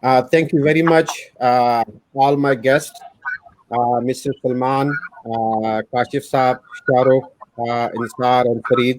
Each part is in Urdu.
Thank you very much, all my guests, Mr. Salman, Kashif Saab, Shahrukh, Insar, and Fareed.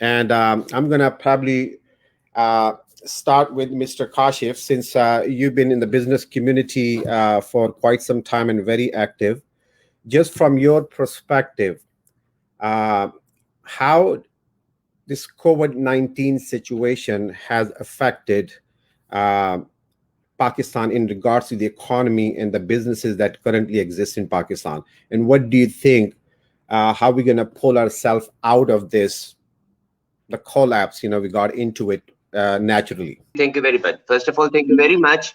And I'm gonna probably start with Mr. Kashif, since you've been in the business community for quite some time and very active. Just from your perspective, uh, how this COVID-19 situation has affected uh, Pakistan in regards to the economy and the businesses that currently exist in Pakistan. And what do you think? How are we going to pull ourselves out of this, the collapse? We got into it naturally. Thank you very much. First of all, thank you very much.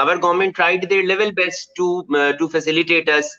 our government tried their level best to facilitate us.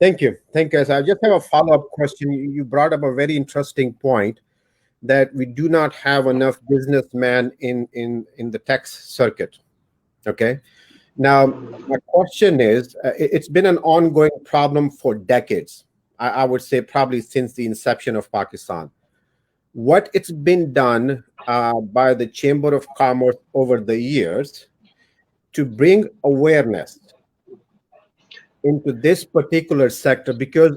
Thank you. Thank you. I just have a follow-up question. You brought up a very interesting point that we do not have enough businessmen in the tax circuit. Okay. Now, my question is, it's been an ongoing problem for decades. I would say probably since the inception of Pakistan. what it's been done by the Chamber of Commerce over the years to bring awareness into this particular sector, because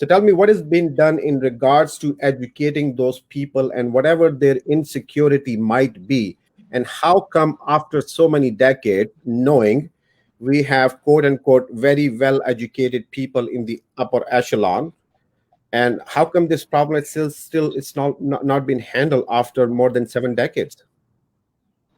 So tell me, what has been done in regards to educating those people and whatever their insecurity might be, and how come after so many decades, knowing we have quote unquote very well educated people in the upper echelon, and how come this problem is still it's not been handled after more than 7 decades?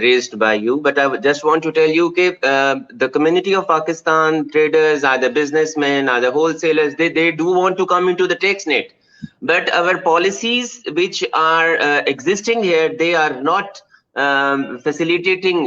raised by you, but I just want to tell you that the community of Pakistan, traders, either businessmen, either wholesalers, they do want to come into the TaxNet, but our policies which are existing here, they are not facilitating.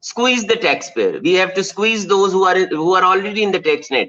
squeeze the taxpayer, we have to squeeze those who are already in the tax net.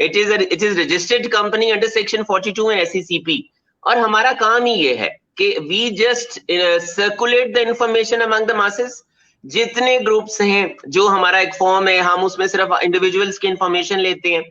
It is registered company under section 42 and SECP. اور ہمارا کام ہی یہ ہے کہ we just circulate the information among the masses. جتنے گروپس ہیں, جو ہمارا ایک فارم ہے, ہم اس میں صرف انڈیویجولس کی انفارمیشن لیتے ہیں.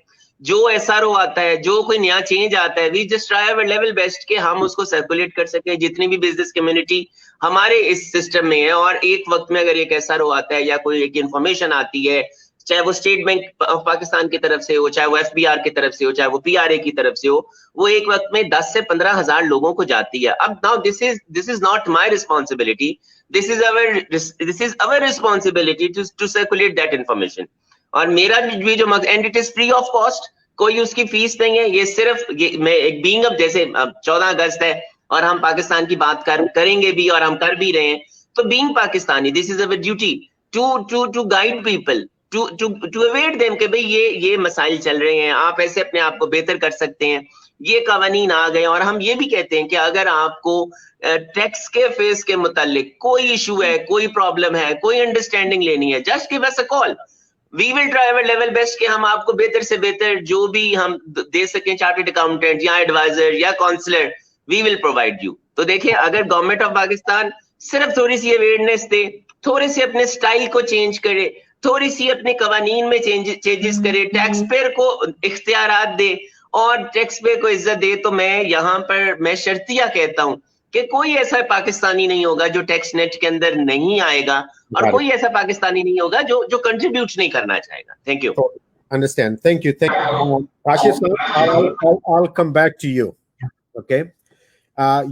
جو SRO آتا ہے, جو کوئی نیا چینج آتا ہے, we just try our level best کہ ہم اس کو سرکولیٹ کر سکیں جتنی بھی بزنس کمیونٹی ہمارے اس سسٹم میں ہے. اور ایک وقت میں اگر ایک SRO آتا ہے یا کوئی ایک انفارمیشن آتی ہے, چاہے وہ اسٹیٹ بینک آف پاکستان کی طرف سے ہو, چاہے وہ FBR کی طرف سے ہو, چاہے وہ PRA کی طرف سے ہو, وہ ایک وقت میں 10 سے 15 ہزار لوگوں کو جاتی ہے. اب now this is not my responsibility, this is our responsibility to circulate that information. اور میرا بھی جو and it is free of cost, کوئی اس کی فیس نہیں ہے. یہ صرف میں ایک بینگ اب جیسے 14 اگست ہے اور ہم پاکستان کی بات کریں گے بھی اور ہم کر بھی رہے ہیں, تو being Pakistani this is our duty to guide people, to aware them کہ بھئی یہ مسائل چل رہے ہیں, آپ ایسے اپنے آپ کو بہتر کر سکتے ہیں, یہ قوانین آ گئے. اور ہم یہ بھی کہتے ہیں کہ اگر آپ کو ٹیکس کے فیس کے متعلق کوئی ایشو ہے, کوئی پرابلم ہے, کوئی انڈرسٹینڈنگ لینی ہے, just give us a call. We will try our level best کہ ہم آپ کو بہتر سے بہتر جو بھی ہم دے سکیں, چارٹرڈ اکاؤنٹنٹ یا ایڈوائزر یا counsellor, we will provide you. تو دیکھیں, اگر گورنمنٹ آف پاکستان صرف تھوڑی سی اویئرنیس دے, تھوڑے سے اپنے سٹائل کو چینج کرے, تھوڑی سی اپنے قوانین میں چینجز کرے, ٹیکس پیئر کو اختیارات دے اور ٹیکس پیئر کو عزت دے, تو میں یہاں پر میں شرطیہ کہتا ہوں کہ کوئی ایسا پاکستانی نہیں ہوگا جو ٹیکس نیٹ کے اندر نہیں آئے گا, اور کوئی ایسا پاکستانی نہیں ہوگا جو کنٹریبیوٹ نہیں کرنا چاہے گا. Thank you. Understand. Thank you. Kashif, I'll come back to you. Okay.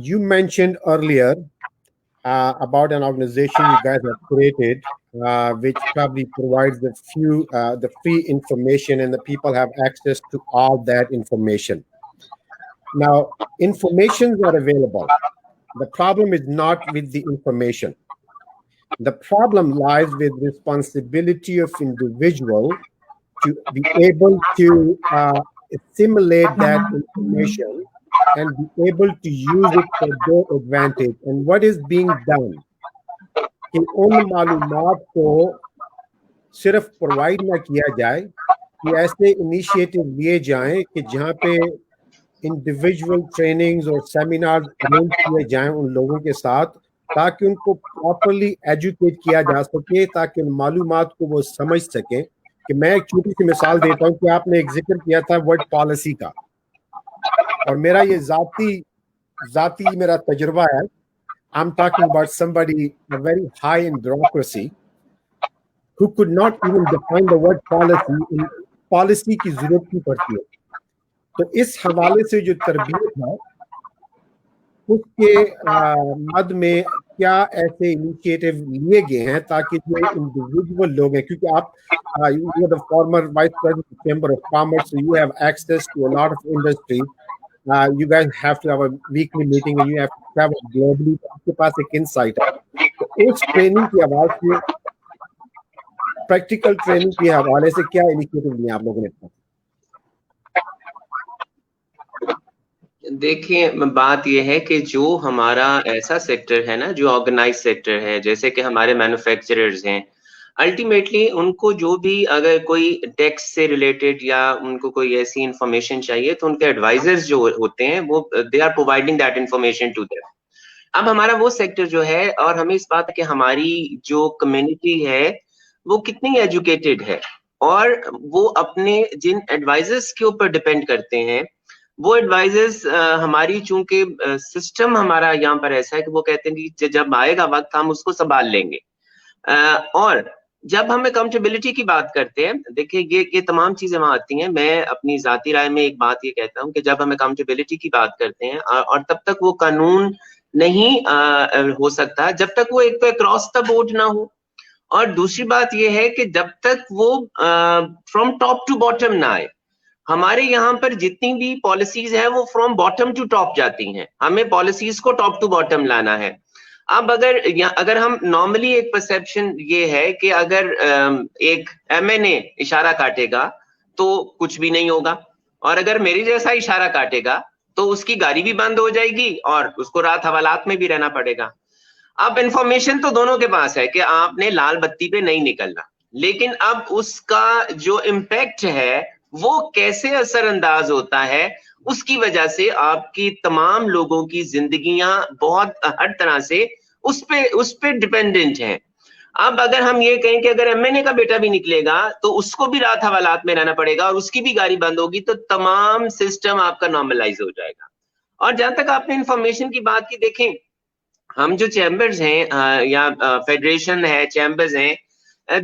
You mentioned earlier about an organization you guys have created, which probably provides the free information, and the people have access to all that information. Now, informations are available. The problem is not with the information. The problem lies with responsibility of individual to be able to assimilate that information and be able to use it for their advantage. And what is being done کہ ان معلومات کو صرف پرووائڈ نہ کیا جائے, کہ ایسے انیشیٹو لیے جائیں کہ جہاں پہ انڈیویجول ٹریننگز اور سیمینارز ارینج کیے جائیں ان لوگوں کے ساتھ, تاکہ ان کو پراپرلی ایجوکیٹ کیا جا سکے, تاکہ ان معلومات کو وہ سمجھ سکیں. کہ میں ایک چھوٹی سی مثال دیتا ہوں کہ آپ نے ایک ذکر کیا تھا ورڈ پالیسی کا, اور میرا یہ ذاتی میرا تجربہ ہے. I'm talking about somebody very high in bureaucracy who could not even define the word policy. Policy کی ضرورت کی پڑتی ہے. تو اس حوالے سے جو تربیت ہے اس کے مد میں کیا ایسے انیشیٹو لیے گئے ہیں تاکہ جو انڈیویجول لوگ ہیں, کیونکہ آپ you are the former vice president of Chamber of Commerce, so you have access to a lot of industries. You guys have to have a weekly meeting and you have to travel globally. آپ کے پاس ایک انسائٹ ہے. اس ٹریننگ کی آواز سے, پریکٹیکل ٹریننگ کے حوالے سے کیا انیشیٹو لیے آپ لوگوں نے؟ دیکھیں, بات یہ ہے کہ جو ہمارا ایسا سیکٹر ہے نا, جو آرگنائز سیکٹر ہے, جیسے کہ ہمارے مینوفیکچررز ہیں, الٹیمیٹلی ان کو جو بھی اگر کوئی ٹیکس سے ریلیٹڈ یا ان کو کوئی ایسی انفارمیشن چاہیے تو ان کے ایڈوائزرز جو ہوتے ہیں وہ they are providing that information to them. اب ہمارا وہ سیکٹر جو ہے, اور ہمیں اس بات کہ ہماری جو کمیونٹی ہے وہ کتنی ایجوکیٹڈ ہے, اور وہ اپنے جن ایڈوائزرز کے اوپر ڈپینڈ کرتے ہیں, وہ ایڈوائزرز ہماری چونکہ سسٹم ہمارا یہاں پر ایسا ہے کہ وہ کہتے ہیں کہ جب آئے گا وقت ہم اس کو سنبھال لیں گے. اور جب ہم اکاؤنٹیبلٹی کی بات کرتے ہیں, دیکھیں یہ تمام چیزیں وہاں آتی ہیں. میں اپنی ذاتی رائے میں ایک بات یہ کہتا ہوں کہ جب ہم اکاؤنٹیبلٹی کی بات کرتے ہیں, اور تب تک وہ قانون نہیں ہو سکتا جب تک وہ ایک تو اکراس دا بورڈ نہ ہو, اور دوسری بات یہ ہے کہ جب تک وہ فرام ٹاپ ٹو باٹم نہ آئے. ہمارے یہاں پر جتنی بھی پالیسیز ہیں وہ فرام باٹم ٹو ٹاپ جاتی ہیں, ہمیں پالیسیز کو ٹاپ ٹو باٹم لانا ہے. اب اگر ہم نارملی ایک پرسیپشن یہ ہے کہ اگر ایک MNA اشارہ کاٹے گا تو کچھ بھی نہیں ہوگا, اور اگر میری جیسا اشارہ کاٹے گا تو اس کی گاڑی بھی بند ہو جائے گی اور اس کو رات حوالات میں بھی رہنا پڑے گا. اب انفارمیشن تو دونوں کے پاس ہے کہ آپ نے لال بتی پہ نہیں نکلنا, لیکن اب اس کا جو امپیکٹ ہے وہ کیسے اثر انداز ہوتا ہے, اس کی وجہ سے آپ کی تمام لوگوں کی زندگیاں بہت ہر طرح سے اس پہ ڈپینڈنٹ ہیں. اب اگر ہم یہ کہیں کہ اگر MNA کا بیٹا بھی نکلے گا تو اس کو بھی رات حوالات میں رہنا پڑے گا اور اس کی بھی گاڑی بند ہوگی, تو تمام سسٹم آپ کا نارملائز ہو جائے گا. اور جہاں تک آپ نے انفارمیشن کی بات کی, دیکھیں ہم جو چیمبرز ہیں یا فیڈریشن ہے, چیمبرز ہیں,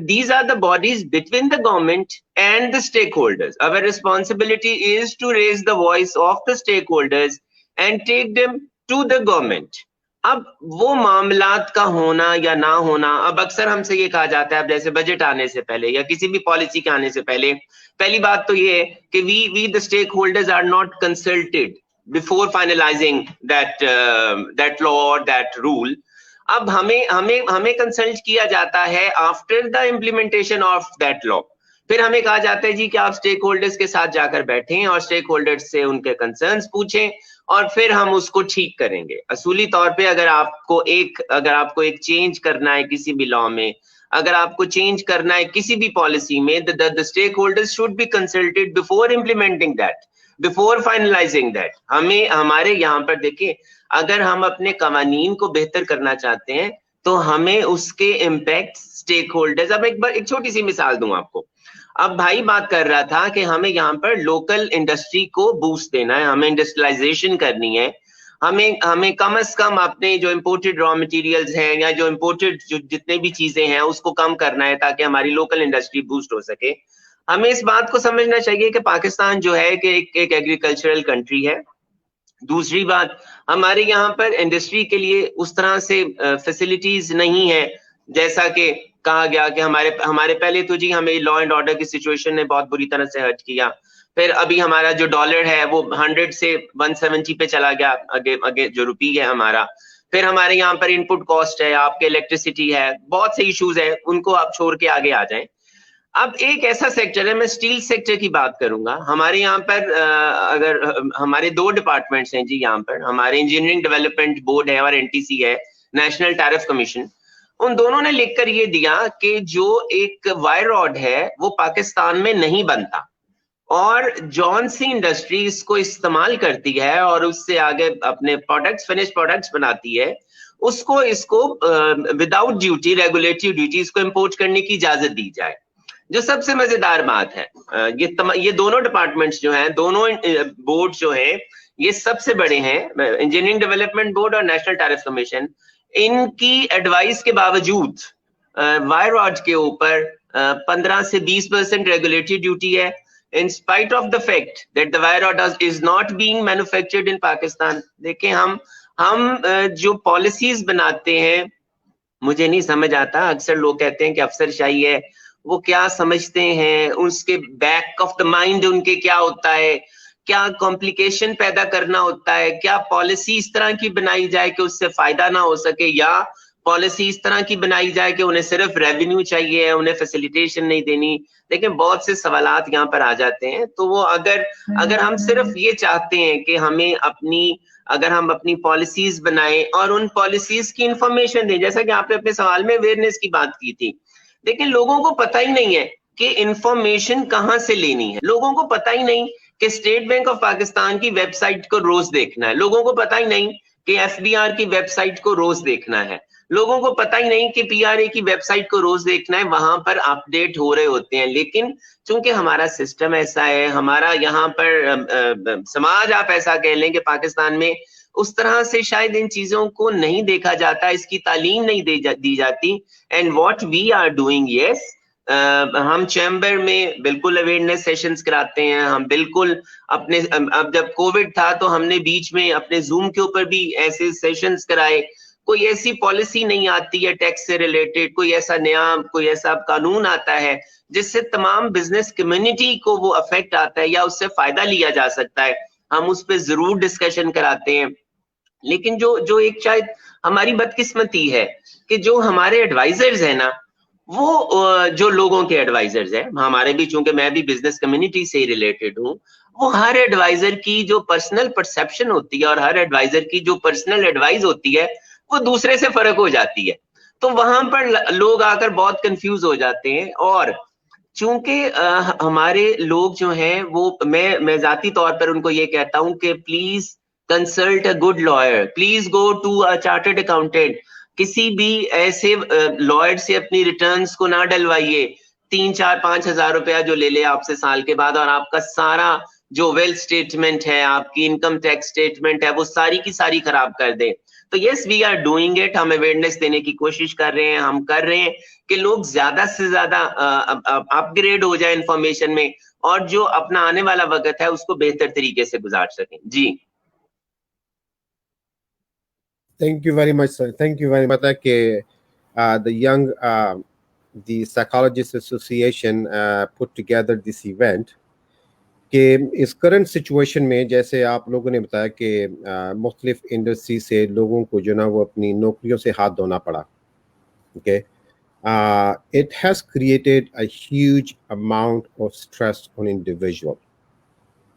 these are the bodies between the government and the stakeholders. Our responsibility is to raise the voice of the stakeholders and take them to the government. اب وہ معاملات کا ہونا یا نہ ہونا, اب اکثر ہم سے یہ کہا جاتا ہے, اب جیسے بجٹ آنے سے پہلے یا کسی بھی پالیسی کے آنے سے پہلے, پہلی بات تو یہ ہے کہ we the stakeholders are not consulted before finalizing that law or that rule. اب ہمیں کنسلٹ کیا جاتا ہے after the implementation of that law. پھر ہمیں کہا جاتا ہے جی کہ آپ اسٹیک ہولڈرز کے ساتھ جا کر بیٹھیں اور اسٹیک ہولڈرز سے ان کے کنسرنس پوچھیں اور پھر ہم اس کو ٹھیک کریں گے. اصولی طور پہ اگر آپ کو ایک چینج کرنا ہے کسی بھی لا میں, اگر آپ کو چینج کرنا ہے کسی بھی پالیسی میں, the stakeholders should be consulted before implementing that, before finalizing that. ہمارے یہاں پر دیکھیں, اگر ہم اپنے قوانین کو بہتر کرنا چاہتے ہیں تو ہمیں اس کے امپیکٹ اسٹیک ہولڈرز, اب ایک چھوٹی سی مثال دوں آپ کو. اب بھائی بات کر رہا تھا کہ ہمیں یہاں پر لوکل انڈسٹری کو بوسٹ دینا ہے, ہمیں انڈسٹریلائزیشن کرنی ہے, ہمیں کم از کم اپنے جو امپورٹڈ را مٹیریلز ہیں یا جو امپورٹڈ جتنے بھی چیزیں ہیں اس کو کم کرنا ہے تاکہ ہماری لوکل انڈسٹری بوسٹ ہو سکے. ہمیں اس بات کو سمجھنا چاہیے کہ پاکستان جو ہے کہ ایک ایگریکلچرل کنٹری ہے. دوسری بات, ہمارے یہاں پر انڈسٹری کے لیے اس طرح سے فیسلٹیز نہیں ہے جیسا کہ کہا گیا کہ ہمارے پہلے تو جی ہمیں لا اینڈ آرڈر کی سچویشن نے بہت بری طرح سے ہرٹ کیا. پھر ابھی ہمارا جو ڈالر ہے وہ 100 سے 170 پہ چلا گیا, آگے جو روپی ہے ہمارا. پھر ہمارے یہاں پر ان پٹ کاسٹ ہے, آپ کے الیکٹریسٹی ہے, بہت سے ایشوز ہیں, ان کو آپ چھوڑ کے آگے آ جائیں. اب ایک ایسا سیکٹر ہے, میں اسٹیل سیکٹر کی بات کروں گا. ہمارے یہاں پر اگر ہمارے 2 ڈپارٹمنٹس ہیں جی یہاں پر, ہمارے انجینئرنگ ڈیولپمنٹ بورڈ ہے اور NTC ہے, نیشنل ٹیرف کمیشن. ان دونوں نے لکھ کر یہ دیا کہ جو ایک وائر راڈ ہے وہ پاکستان میں نہیں بنتا اور جون سی انڈسٹری اس کو استعمال کرتی ہے اور اس سے آگے اپنے پروڈکٹس, فنش پروڈکٹس بناتی ہے, اس کو وداؤٹ ڈیوٹی, ریگولیٹری ڈیوٹی اس کو امپورٹ کرنے کی اجازت دی جائے. جو سب سے مزیدار بات ہے, یہ دونوں ڈپارٹمنٹس جو ہیں, دونوں بورڈ جو ہیں, یہ سب سے بڑے ہیں, انجینئرنگ ڈیولپمنٹ بورڈ اور نیشنل ٹیرف کمیشن. ان کی ایڈوائس کے باوجود وائر راڈ کے اوپر 15 سے 20% ریگولیٹری ڈیوٹی ہے, in spite of the fact that the wire rod is not being manufactured in Pakistan. دیکھیں ہم جو پالیسیز بناتے ہیں, مجھے نہیں سمجھ آتا, اکثر لوگ کہتے ہیں کہ افسر شاہی ہے, وہ کیا سمجھتے ہیں, اس کے back of the mind in کے کیا ہوتا ہے, کیا کمپلیکیشن پیدا کرنا ہوتا ہے, کیا پالیسی اس طرح کی بنائی جائے کہ اس سے فائدہ نہ ہو سکے, یا پالیسی اس طرح کی بنائی جائے کہ انہیں صرف ریونیو چاہیے, انہیں فیسیلیٹیشن نہیں دینی. لیکن بہت سے سوالات یہاں پر آ جاتے ہیں. تو وہ اگر ہم صرف یہ چاہتے ہیں کہ اگر ہم اپنی پالیسیز بنائیں اور ان پالیسیز کی انفارمیشن دیں, جیسا کہ آپ نے اپنے سوال میں اویئرنیس کی بات کی تھی, لیکن لوگوں کو پتہ ہی نہیں ہے کہ انفارمیشن کہاں سے لینی ہے. لوگوں کو پتہ ہی نہیں کہ اسٹیٹ بینک آف پاکستان کی ویب سائٹ کو روز دیکھنا ہے. لوگوں کو پتہ ہی نہیں کہ FBR کی ویب سائٹ کو روز دیکھنا ہے. لوگوں کو پتہ ہی نہیں کہ PRA کی ویب سائٹ کو روز دیکھنا ہے, وہاں پر اپڈیٹ ہو رہے ہوتے ہیں. لیکن چونکہ ہمارا سسٹم ایسا ہے, ہمارا یہاں پر سماج آپ ایسا کہہ لیں کہ پاکستان میں اس طرح سے شاید ان چیزوں کو نہیں دیکھا جاتا, اس کی تعلیم نہیں دی جاتی. And what we are doing, yes, ہم چیمبر میں بالکل اویئرنیس سیشنز کراتے ہیں. ہم بالکل اپنے, اب جب کووڈ تھا تو ہم نے بیچ میں اپنے زوم کے اوپر بھی ایسے سیشنز کرائے. کوئی ایسی پالیسی نہیں آتی ہے ٹیکس سے ریلیٹڈ, کوئی ایسا قانون آتا ہے جس سے تمام بزنس کمیونٹی کو وہ افیکٹ آتا ہے یا اس سے فائدہ لیا جا سکتا ہے, ہم اس پہ ضرور ڈسکشن کراتے ہیں. لیکن جو ایک شاید ہماری بدقسمتی ہے کہ جو ہمارے ایڈوائزرز ہیں نا, وہ جو لوگوں کے ایڈوائزرز ہیں, ہمارے بھی, چونکہ میں بھی بزنس کمیونٹی سے ہی ریلیٹڈ ہوں, وہ ہر ایڈوائزر کی جو پرسنل پرسیپشن ہوتی ہے اور ہر ایڈوائزر کی جو پرسنل ایڈوائز ہوتی ہے وہ دوسرے سے فرق ہو جاتی ہے. تو وہاں پر لوگ آ کر بہت کنفیوز ہو جاتے ہیں. اور چونکہ ہمارے لوگ جو ہیں وہ میں ذاتی طور پر ان کو یہ کہتا ہوں کہ please consult a good lawyer, please go to a chartered accountant. کسی بھی ایسے لائر سے اپنی ریٹرنز کو نہ ڈلوائیے 3-4-5 ہزار روپیہ جو لے لے آپ سے سال کے بعد, اور آپ کا سارا جو ویلتھ اسٹیٹمنٹ ہے, آپ کی انکم ٹیکس اسٹیٹمنٹ ہے, وہ ساری کی ساری خراب کر دیں. تو یس وی آر ڈوئنگ اٹ, ہم اویئرنیس دینے کی کوشش کر رہے ہیں, ہم کر رہے ہیں کہ لوگ زیادہ سے زیادہ اپ گریڈ ہو جائے انفارمیشن میں, اور جو اپنا آنے والا وقت ہے اس کو بہتر طریقے سے گزار سکیں. جی Thank you very much, sir. Thank you very much. پتا کہ the Psychologists Association put together this event کہ اس کرنٹ سچویشن میں جیسے آپ لوگوں نے بتایا کہ مختلف انڈسٹری سے لوگوں کو جو نا وہ اپنی نوکریوں سے ہاتھ دھونا پڑا. Okay, it has created a huge amount of stress on individual.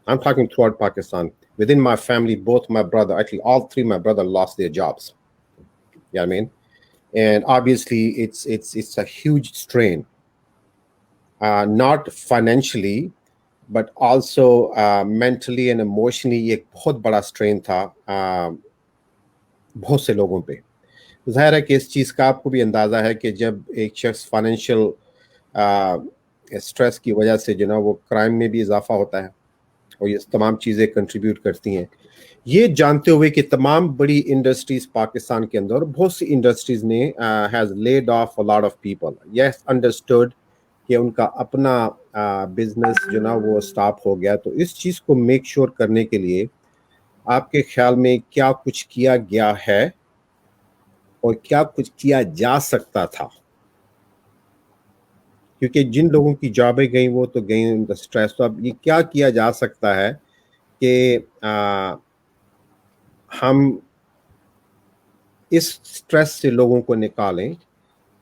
I'm talking throughout Pakistan. Within my family, both my brother, actually all three my brother lost their jobs. You know what I mean? And obviously it's a huge strain. Not financially, but also mentally and emotionally ایک بہت بڑا strain تھا بہت سے لوگوں پہ. ظاہر ہے کہ اس چیز کا آپ کو بھی اندازہ ہے کہ جب ایک شخص فائنینشیل اسٹریس کی وجہ سے جو نا وہ کرائم میں بھی اضافہ ہوتا ہے, اور یہ تمام چیزیں کنٹریبیوٹ کرتی ہیں. یہ جانتے ہوئے کہ تمام بڑی انڈسٹریز پاکستان کے اندر بہت سی انڈسٹریز نے has lead of a lot of people. Yes understood کہ ان کا اپنا بزنس جو نا وہ اسٹاپ ہو گیا. تو اس چیز کو میک شور کرنے کے لیے آپ کے خیال میں کیا کچھ کیا گیا ہے اور کیا کچھ کیا جا سکتا تھا؟ کیونکہ جن لوگوں کی جابیں گئیں وہ تو گئیں ان دا اسٹریس. تو اب یہ کیا جا سکتا ہے کہ ہم اس اسٹریس سے لوگوں کو نکالیں,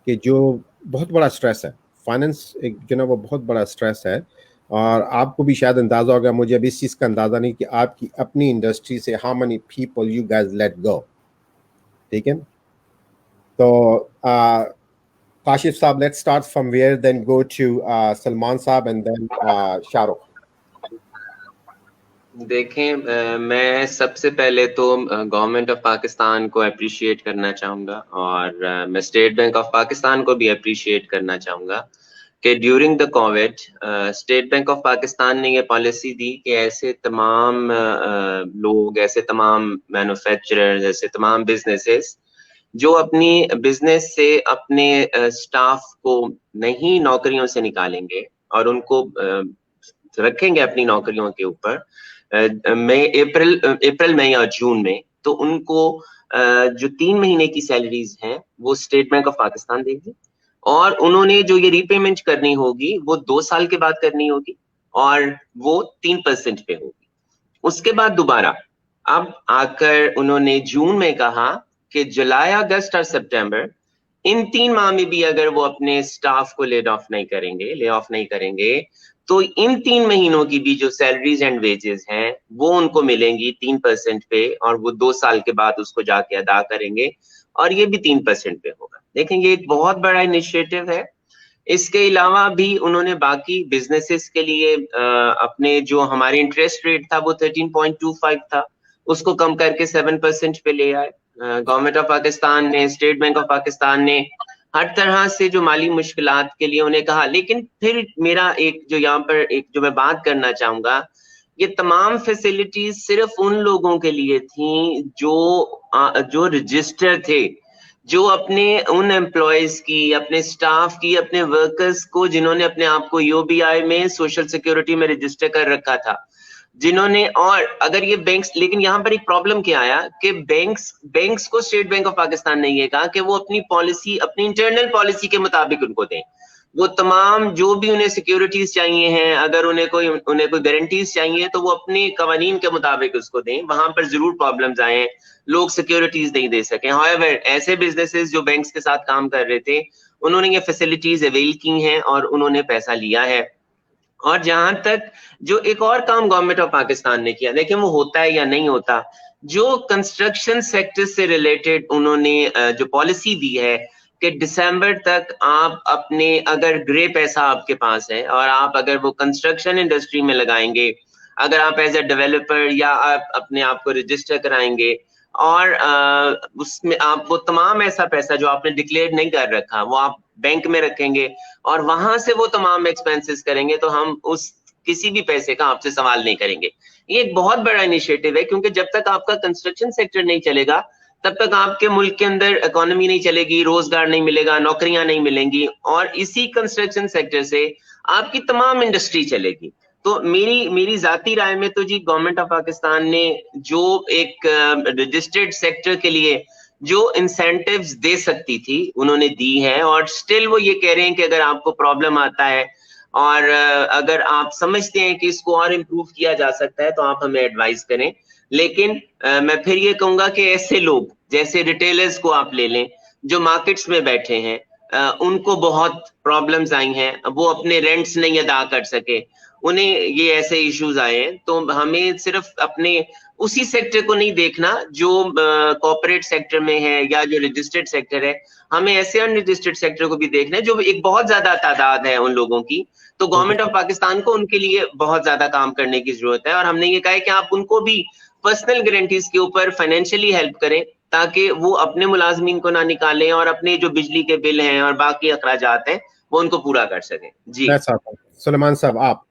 کہ جو بہت بڑا اسٹریس ہے. فائنینس ایک جو نا وہ بہت بڑا اسٹریس ہے, اور آپ کو بھی شاید اندازہ ہوگا, مجھے اب اس چیز کا اندازہ نہیں کہ آپ کی اپنی انڈسٹری سے how many people you guys let go. ٹھیک ہے, تو Kashif Sahab let's start from where, then go to Salman Sahab and دین شاہ رخ. دیکھیں, میں سب سے پہلے تو گورنمنٹ آف پاکستان کو اپریشیٹ کرنا چاہوں گا, اور میں اسٹیٹ بینک آف پاکستان کو بھی اپریشیٹ کرنا چاہوں گا کہ during the Covid state bank of Pakistan نے یہ پالیسی دی کہ ایسے تمام لوگ, ایسے تمام مینوفیکچررز, ایسے تمام بزنسز جو اپنی بزنس سے اپنے اسٹاف کو نہیں نوکریوں سے نکالیں گے اور ان کو رکھیں گے اپنی نوکریوں کے اوپر اپریل مئی اور جون میں, تو ان کو جو 3 مہینے کی سیلریز ہیں وہ اسٹیٹ بینک آف پاکستان دے گی, اور انہوں نے جو یہ ری پیمنٹ کرنی ہوگی وہ 2 سال کے بعد کرنی ہوگی, اور وہ 3% پہ ہوگی. اس کے بعد دوبارہ اب آ کر انہوں نے جون میں کہا کہ جولائی, اگست اور سپٹمبر ان 3 ماہ میں بھی اگر وہ اپنے اسٹاف کو لے آف نہیں کریں گے تو ان 3 مہینوں کی بھی جو سیلریز اینڈ ویجز ہیں وہ ان کو ملیں گی 3% پہ, اور وہ 2 سال کے بعد اس کو جا کے ادا کریں گے, اور یہ بھی 3% پہ ہوگا. دیکھیں یہ ایک بہت بڑا انیشیٹو ہے. اس کے علاوہ بھی انہوں نے باقی بزنسز کے لیے اپنے جو ہماری انٹرسٹ ریٹ تھا وہ 13.25 تھا, اس کو کم کر کے 7% پہ لے آئے. گورنمنٹ آف پاکستان نے, اسٹیٹ بینک آف پاکستان نے ہر طرح سے جو مالی مشکلات کے لیے انہیں کہا. لیکن پھر میرا ایک جو یہاں پر ایک جو میں بات کرنا چاہوں گا, یہ تمام فیسلٹیز صرف ان لوگوں کے لیے تھیں جو رجسٹر تھے, جو اپنے ان امپلائیز کی, اپنے سٹاف کی, اپنے ورکرز کو جنہوں نے اپنے آپ کو UBI میں, سوشل سیکیورٹی میں رجسٹر کر رکھا تھا, جنہوں نے. اور اگر یہ بینکس, لیکن یہاں پر ایک پرابلم کیا آیا کہ بینکس کو اسٹیٹ بینک آف پاکستان نے یہ کہا کہ وہ اپنی پالیسی, اپنی انٹرنل پالیسی کے مطابق ان کو دیں. وہ تمام جو بھی انہیں سیکیورٹیز چاہیے ہیں, اگر انہیں کوئی گارنٹیز چاہیے تو وہ اپنے قوانین کے مطابق اس کو دیں. وہاں پر ضرور پرابلمز آئے ہیں, لوگ سیکیورٹیز نہیں دے سکے. however ایسے بزنسز جو بینکس کے ساتھ کام کر رہے تھے انہوں نے یہ فیسلٹیز اویل کی ہیں اور انہوں نے پیسہ لیا ہے. اور جہاں تک جو ایک اور کام گورنمنٹ آف پاکستان نے کیا, دیکھیں وہ ہوتا ہے یا نہیں ہوتا, جو کنسٹرکشن سیکٹر سے ریلیٹڈ انہوں نے جو پالیسی دی ہے کہ دسمبر تک آپ اپنے اگر گرے پیسہ آپ کے پاس ہے اور آپ اگر وہ کنسٹرکشن انڈسٹری میں لگائیں گے, اگر آپ ایز اے ڈیولپر یا آپ اپنے آپ کو رجسٹر کرائیں گے اور اس میں آپ وہ تمام ایسا پیسہ جو آپ نے ڈکلیئر نہیں کر رکھا وہ آپ بینک میں رکھیں گے اور وہاں سے وہ تمام ایکسپینسز کریں گے, تو ہم اس کسی بھی پیسے کا آپ سے سوال نہیں کریں گے. یہ ایک بہت بڑا انیشیٹو ہے, کیونکہ جب تک آپ کا کنسٹرکشن سیکٹر نہیں چلے گا تب تک آپ کے ملک کے اندر اکانومی نہیں چلے گی, روزگار نہیں ملے گا, نوکریاں نہیں ملیں گی, اور اسی کنسٹرکشن سیکٹر سے آپ کی تمام انڈسٹری چلے گی. تو میری ذاتی رائے میں تو جی گورنمنٹ آف پاکستان نے جو ایک رجسٹرڈ سیکٹر کے لیے جو انسینٹیوز دے سکتی تھی انہوں نے دی ہے, اور اسٹل وہ یہ کہہ رہے ہیں کہ اگر آپ کو پرابلم آتا ہے اور اگر آپ سمجھتے ہیں کہ اس کو اور امپروو کیا جا سکتا ہے تو آپ ہمیں ایڈوائز کریں. لیکن میں پھر یہ کہوں گا کہ ایسے لوگ جیسے ریٹیلرز کو آپ لے لیں جو مارکیٹس میں بیٹھے ہیں, ان کو بہت پرابلمز آئی ہیں, وہ اپنے رینٹس نہیں ادا کر سکے, انہیں یہ ایسے ایشوز آئے ہیں. تو ہمیں صرف اپنے اسی سیکٹر کو نہیں دیکھنا جو کارپوریٹ سیکٹر میں ہے یا جو رجسٹرڈ سیکٹر ہے, ہمیں ایسے ان رجسٹرڈ سیکٹر کو بھی دیکھنا ہے جو ایک بہت زیادہ تعداد ہے ان لوگوں کی. تو گورنمنٹ آف پاکستان کو ان کے لیے بہت زیادہ کام کرنے کی ضرورت ہے, اور ہم نے یہ کہا ہے کہ آپ ان کو بھی پرسنل گارنٹیز کے اوپر فائنینشلی ہیلپ کریں تاکہ وہ اپنے ملازمین کو نہ نکالیں اور اپنے جو بجلی کے بل ہیں اور باقی اخراجات ہیں وہ ان کو پورا کر سکیں. جی سلیمان صاحب, آپ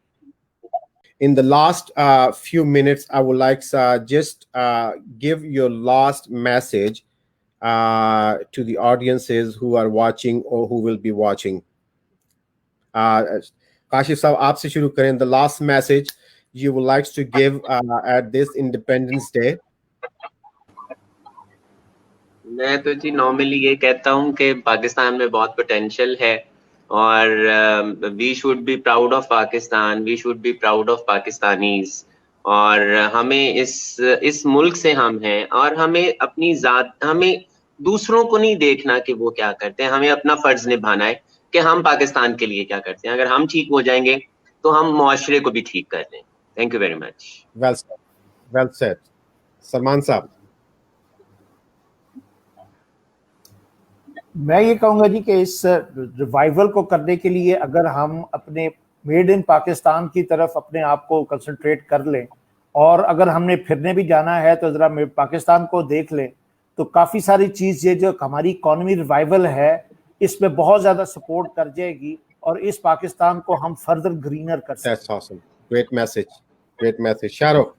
in the last few minutes I would like just give your last message to the audiences who are watching or who will be watching. Kashif Saab, آپ سے شروع کریں. The last message you would like to give at this Independence Day. میں تو جی نارملی یہ کہتا ہوں کہ پاکستان میں بہت پوٹینشیل ہے, اور we should be proud of Pakistan, we should be proud of Pakistanis, اور ہمیں اس ملک سے ہم ہیں, اور ہمیں اپنی ذات, ہمیں دوسروں کو نہیں دیکھنا کہ وہ کیا کرتے ہیں, ہمیں اپنا فرض نبھانا ہے کہ ہم پاکستان کے لیے کیا کرتے ہیں. اگر ہم ٹھیک ہو جائیں گے تو ہم معاشرے کو بھی ٹھیک کر دیں. Thank you very much. Well said. Salman صاحب. میں یہ کہوں گا جی کہ اس ریوائول کو کرنے کے لیے اگر ہم اپنے میڈ ان پاکستان کی طرف اپنے آپ کو کنسنٹریٹ کر لیں, اور اگر ہم نے پھرنے بھی جانا ہے تو ذرا پاکستان کو دیکھ لیں, تو کافی ساری چیز یہ جو ہماری اکانومی ریوائول ہے اس میں بہت زیادہ سپورٹ کر جائے گی, اور اس پاکستان کو ہم فردر گرینر کر سکتے ہیں. That's awesome. Great message. Great message. Shariq.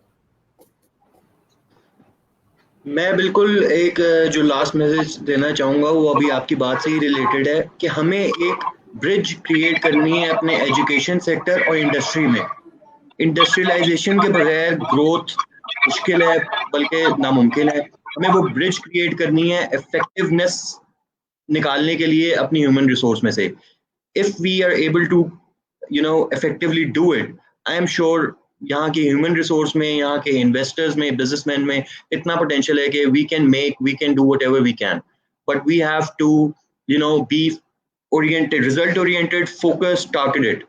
میں بالکل ایک جو لاسٹ میسج دینا چاہوں گا وہ ابھی آپ کی بات سے ہی ریلیٹڈ ہے کہ ہمیں ایک برج کریٹ کرنی ہے اپنے ایجوکیشن سیکٹر اور انڈسٹری میں. انڈسٹریلائزیشن کے بغیر گروتھ مشکل ہے بلکہ ناممکن ہے. ہمیں وہ برج کریٹ کرنی ہے افیکٹونیس نکالنے کے لیے اپنی ہیومن ریسورس میں سے. If we are able to effectively do it, I am sure یہاں کے ہیومن ریسورس میں, یہاں کے انویسٹرز میں, بزنس مین میں اتنا پوٹینشیل ہے کہ we can do whatever we can, but we have to be oriented, result oriented, focused, targeted.